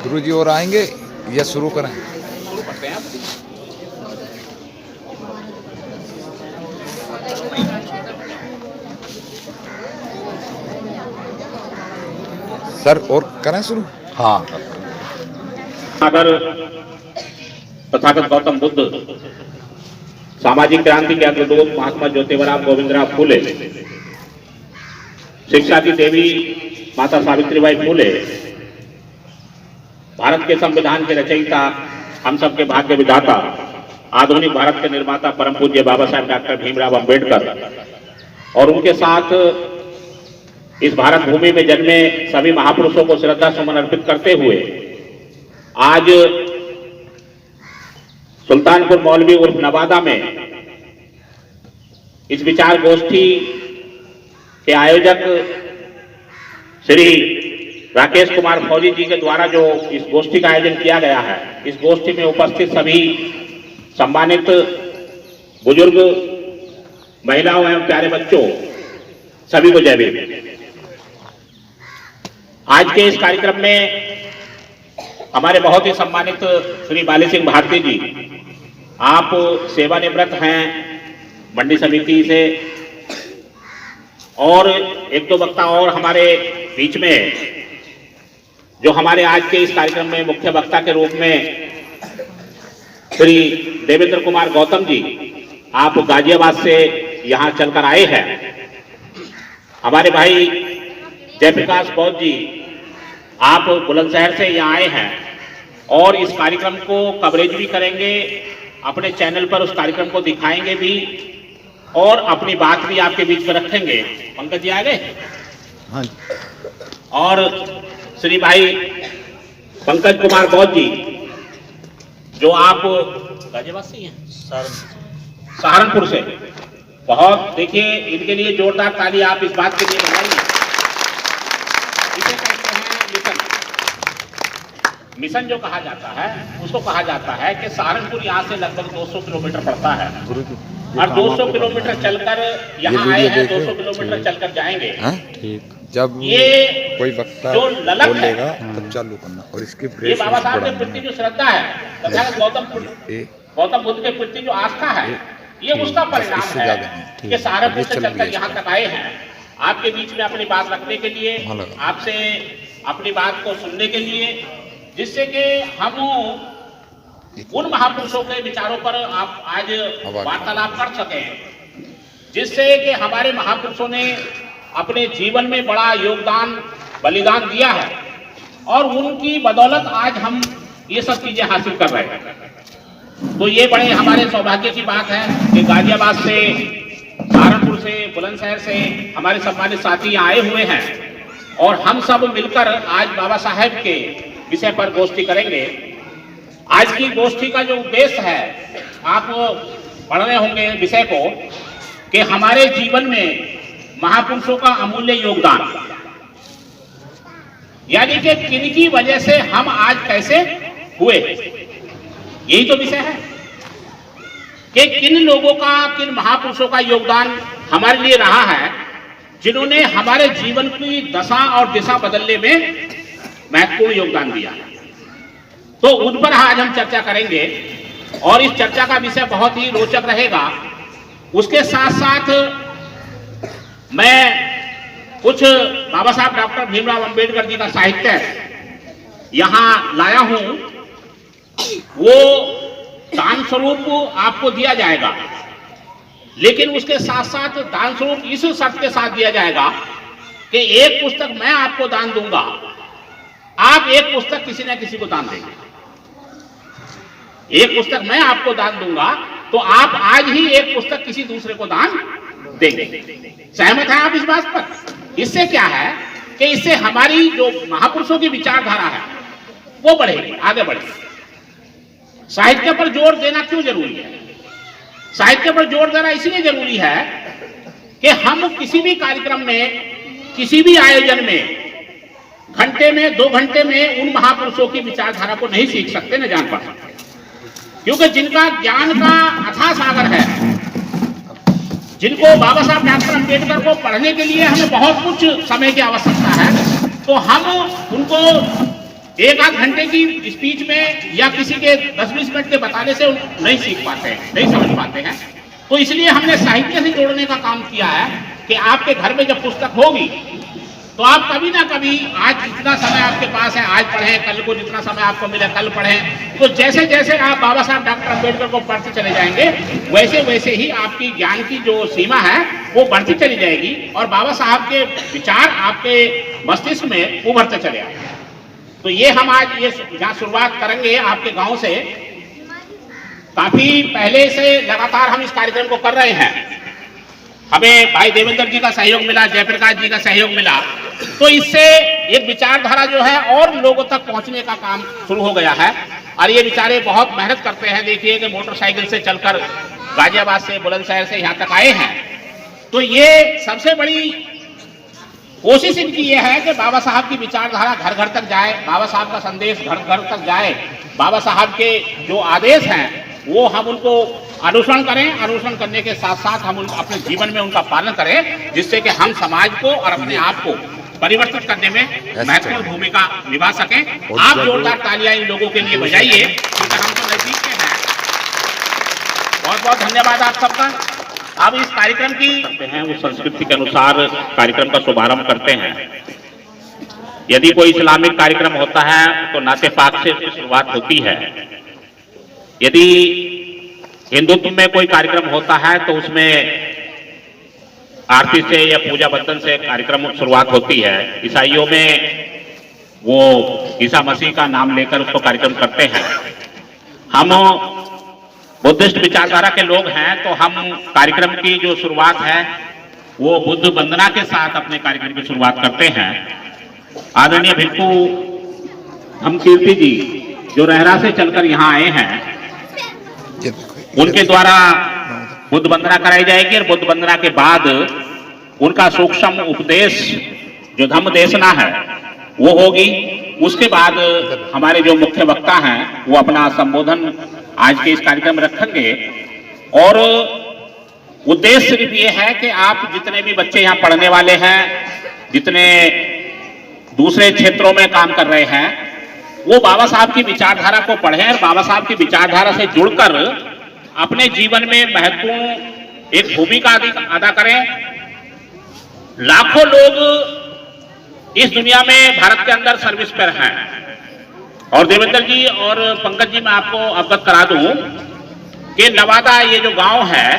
गुरुजी और आएंगे या शुरू करें? सर और करें शुरू? हाँ। अगर तथागत गौतम बुद्ध, सामाजिक क्रांति के अग्रदूत महात्मा ज्योतिबा गोविंदराव फूले, शिक्षा की देवी माता सावित्रीबाई फूले, भारत के संविधान के रचयिता, हम सबके भाग्य विधाता, आधुनिक भारत के निर्माता परम पूज्य बाबा साहेब डॉक्टर भीमराव अंबेडकर और उनके साथ इस भारत भूमि में जन्मे सभी महापुरुषों को श्रद्धा सुमन अर्पित करते हुए आज सुल्तानपुर मौलवी उर्फ नवादा में इस विचार गोष्ठी के आयोजक श्री राकेश कुमार फौजी जी के द्वारा जो इस गोष्ठी का आयोजन किया गया है, इस गोष्ठी में उपस्थित सभी सम्मानित बुजुर्ग, महिलाओं एवं प्यारे बच्चों, सभी को जय भीम। आज के इस कार्यक्रम में हमारे बहुत ही सम्मानित श्री बाली सिंह भारती जी, आप सेवानिवृत्त हैं मंडी समिति से, और एक दो वक्ता और हमारे बीच में जो हमारे आज के इस कार्यक्रम में मुख्य वक्ता के रूप में श्री देवेंद्र कुमार गौतम जी, आप गाजियाबाद से यहां चलकर आए हैं। हमारे भाई जयप्रकाश बौद्ध जी, आप बुलंदशहर से यहाँ आए हैं और इस कार्यक्रम को कवरेज भी करेंगे, अपने चैनल पर उस कार्यक्रम को दिखाएंगे भी और अपनी बात भी आपके बीच में रखेंगे। पंकज जी आ गए? हाँ। और श्री भाई पंकज कुमार बौद्ध जी, जो आप गाजियाबाद से हैं, सहारनपुर से, बहुत देखिए इनके लिए जोरदार ताली आप इस बात के लिए बजाइए। इसे कहते हैं मिशन। मिशन जो कहा जाता है, उसको कहा जाता है कि सहारनपुर यहाँ से लगभग 200 किलोमीटर पड़ता है और 200 किलोमीटर चलकर यहाँ आए हैं, 200 किलोमीटर चलकर जाएंगे। ठीक। जब ये कोई वक्ता जो ललक बोलेगा है, तब चालू करना और इसकी ये बाबा साहब के प्रति जो श्रद्धा है, तथागत गौतम बुद्ध के प्रति जो आस्था है, ये उसका परिणाम है कि सहारनपुर से चलकर यहाँ तक आए हैं आपके बीच में अपनी बात रखने के लिए, आपसे अपनी बात को सुनने के लिए, जिससे कि हम उन महापुरुषों के विचारों पर आप आज वार्तालाप कर सकें, जिससे कि हमारे महापुरुषों ने अपने जीवन में बड़ा योगदान, बलिदान दिया है और उनकी बदौलत आज हम ये सब चीजें हासिल कर रहे हैं। तो ये बड़े हमारे सौभाग्य की बात है कि गाजियाबाद से, सहारनपुर से, बुलंदशहर से हमारे सम्मानित साथी यहाँ आए हुए हैं और हम सब मिलकर आज बाबा साहेब के विषय पर गोष्ठी करेंगे। आज की गोष्ठी का जो उद्देश्य है, आप पढ़ रहे होंगे विषय को, कि हमारे जीवन में महापुरुषों का अमूल्य योगदान, यानी कि किनकी वजह से हम आज कैसे हुए, यही तो विषय है कि किन लोगों का, किन महापुरुषों का योगदान हमारे लिए रहा है, जिन्होंने हमारे जीवन की दशा और दिशा बदलने में महत्वपूर्ण योगदान दिया। तो उन पर आज हम चर्चा करेंगे और इस चर्चा का विषय बहुत ही रोचक रहेगा। उसके साथ साथ मैं कुछ बाबा साहब डॉक्टर भीमराव अंबेडकर जी का साहित्य यहां लाया हूं, वो दान स्वरूप आपको दिया जाएगा, लेकिन उसके साथ साथ दान स्वरूप इस शर्त के साथ दिया जाएगा कि एक पुस्तक मैं आपको दान दूंगा, आप एक पुस्तक किसी न किसी को दान देंगे। एक पुस्तक मैं आपको दान दूंगा तो आप आज ही एक पुस्तक किसी दूसरे को दान देंगे। सहमत हैं आप इस बात पर? इससे क्या है कि इससे हमारी जो महापुरुषों की विचारधारा है वो बढ़ेगी, आगे बढ़ेगी। साहित्य पर जोर देना क्यों जरूरी है? साहित्य पर जोर देना इसलिए जरूरी है कि हम किसी भी कार्यक्रम में, किसी भी आयोजन में घंटे में, 2 घंटे में उन महापुरुषों की विचारधारा को नहीं सीख सकते, न जान पा सकते। क्योंकि जिनका ज्ञान का अथाह सागर है, जिनको बाबा साहब डॉक्टर अम्बेडकर को पढ़ने के लिए हमें बहुत कुछ समय की आवश्यकता है, तो हम उनको एक आध घंटे की स्पीच में या किसी के 10-20 मिनट के बताने से नहीं सीख पाते हैं, नहीं समझ पाते हैं। तो इसलिए हमने साहित्य से जोड़ने का काम किया है कि आपके घर में जब पुस्तक होगी तो आप कभी ना कभी, आज जितना समय आपके पास है आज पढ़ें, कल को जितना समय आपको मिले कल पढ़ें। तो जैसे जैसे आप बाबा साहब डॉक्टर अम्बेडकर को पढ़ते चले जाएंगे, वैसे वैसे ही आपकी ज्ञान की जो सीमा है वो बढ़ती चली जाएगी और बाबा साहब के विचार आपके मस्तिष्क में उभरते चले आएंगे। तो ये हम आज ये जहाँ शुरुआत करेंगे आपके गांव से, काफी पहले से लगातार हम इस कार्यक्रम को कर रहे हैं। हमें भाई देवेंद्र जी का सहयोग मिला, जयप्रकाश जी का सहयोग मिला, तो इससे एक विचारधारा जो है और लोगों तक पहुंचने का काम शुरू हो गया है। और ये बेचारे बहुत मेहनत करते हैं। देखिए कि मोटरसाइकिल से चलकर गाजियाबाद से, बुलंदशहर से यहाँ तक आए हैं। तो ये सबसे बड़ी कोशिश इनकी ये है कि बाबा साहब की विचारधारा घर घर तक जाए, बाबा साहब का संदेश घर घर तक जाए, बाबा साहब के जो आदेश हैं वो हम उनको अनुसरण करें, अनुसरण करने के साथ साथ हम अपने जीवन में उनका पालन करें, जिससे कि हम समाज को और अपने आप को परिवर्तित करने में महत्वपूर्ण भूमिका निभा सकें। आप जोरदार तालियां इन लोगों के लिए बजाइए, क्योंकि हम तो नजदीक के हैं। बहुत बहुत धन्यवाद आप सबका। अब इस कार्यक्रम की हैं उस संस्कृति के अनुसार कार्यक्रम का शुभारंभ करते हैं। यदि कोई इस्लामिक कार्यक्रम होता है तो नाते पाक से शुरुआत होती है। यदि हिंदुत्व में कोई कार्यक्रम होता है तो उसमें आरती से या पूजा बंधन से कार्यक्रम शुरुआत होती है। ईसाइयों में वो ईसा मसीह का नाम लेकर उसको कार्यक्रम करते हैं। हम बुद्धिस्ट विचारधारा के लोग हैं तो हम कार्यक्रम की जो शुरुआत है वो बुद्ध वंदना के साथ अपने कार्यक्रम की शुरुआत करते हैं। आदरणीय भिक्षु हम कीर्ति जी जो रहरा से चलकर यहाँ आए हैं, उनके द्वारा बुद्ध वंदना कराई जाएगी और बुद्ध वंदना के बाद उनका सूक्ष्म उपदेश जो धम्म देशना है वो होगी। उसके बाद हमारे जो मुख्य वक्ता हैं वो अपना संबोधन आज के इस कार्यक्रम में रखेंगे। और उद्देश्य सिर्फ ये है कि आप जितने भी बच्चे यहाँ पढ़ने वाले हैं, जितने दूसरे क्षेत्रों में काम कर रहे हैं, वो बाबा साहब की विचारधारा को पढ़ें और बाबा साहब की विचारधारा से जुड़कर अपने जीवन में महत्वपूर्ण एक भूमिका अदा करें। लाखों लोग इस दुनिया में भारत के अंदर सर्विस पर हैं और देवेंद्र जी और पंकज जी मैं आपको अवगत करा दूं कि नवादा ये जो गांव है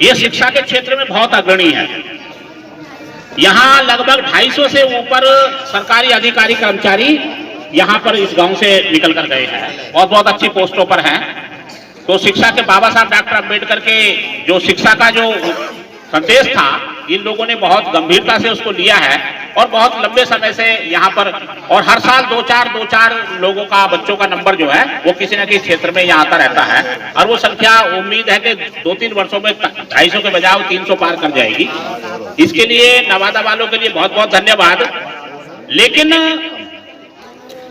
ये शिक्षा के क्षेत्र में बहुत अग्रणी है। यहाँ लगभग 250 से ऊपर सरकारी अधिकारी कर्मचारी यहाँ पर इस गांव से निकल कर गए हैं और बहुत अच्छी पोस्टों पर हैं। तो शिक्षा के बाबा साहब डॉक्टर अम्बेडकर के जो शिक्षा का जो संदेश था, इन लोगों ने बहुत गंभीरता से उसको लिया है और बहुत लंबे समय से यहाँ पर, और हर साल दो चार लोगों का, बच्चों का नंबर जो है वो किसी न किसी क्षेत्र में यहाँ आता रहता है। और वो संख्या उम्मीद है कि 2-3 वर्षों में 250 के बजाय 300 पार कर जाएगी। इसके लिए नवादा वालों के लिए बहुत बहुत धन्यवाद। लेकिन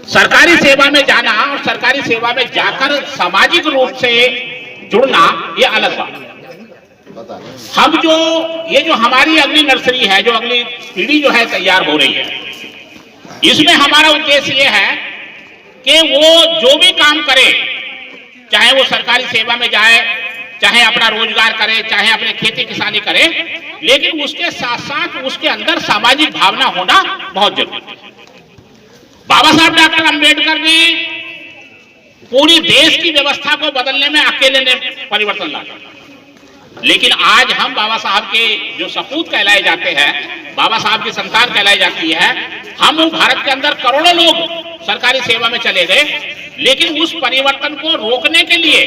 सरकारी सेवा में जाना और सरकारी सेवा में जाकर सामाजिक रूप से जुड़ना ये अलग बात है। हम ये जो हमारी अगली नर्सरी है, जो अगली पीढ़ी जो है तैयार हो रही है, इसमें हमारा उद्देश्य ये है कि वो जो भी काम करे, चाहे वो सरकारी सेवा में जाए, चाहे अपना रोजगार करे, चाहे अपने खेती किसानी करे, लेकिन उसके साथ साथ उसके अंदर सामाजिक भावना होना बहुत जरूरी है। बाबा साहब डॉक्टर अम्बेडकर ने पूरी देश की व्यवस्था को बदलने में अकेले ने परिवर्तन लाया, लेकिन आज हम बाबा साहब के जो सपूत कहलाए जाते हैं, बाबा साहब की संतान कहलाई जाती है, हम भारत के अंदर करोड़ों लोग सरकारी सेवा में चले गए, लेकिन उस परिवर्तन को रोकने के लिए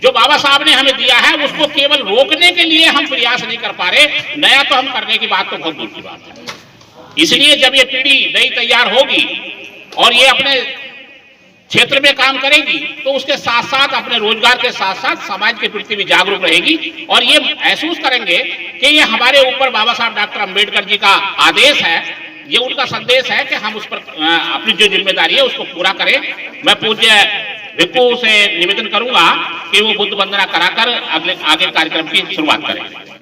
जो बाबा साहब ने हमें दिया है उसको केवल रोकने के लिए हम प्रयास नहीं कर पा रहे। नया तो हम करने की बात तो बहुत दूर की बात है। इसलिए जब ये पीढ़ी नई तैयार होगी और ये अपने क्षेत्र में काम करेगी तो उसके साथ साथ अपने रोजगार के साथ साथ समाज के प्रति भी जागरूक रहेगी और ये महसूस करेंगे कि ये हमारे ऊपर बाबा साहब डॉक्टर अम्बेडकर जी का आदेश है, ये उनका संदेश है कि हम उस पर अपनी जो जिम्मेदारी है उसको पूरा करें। मैं पूज्य भिक्खु से निवेदन करूंगा कि वो बुद्ध वंदना कराकर आगे कार्यक्रम की शुरुआत करें।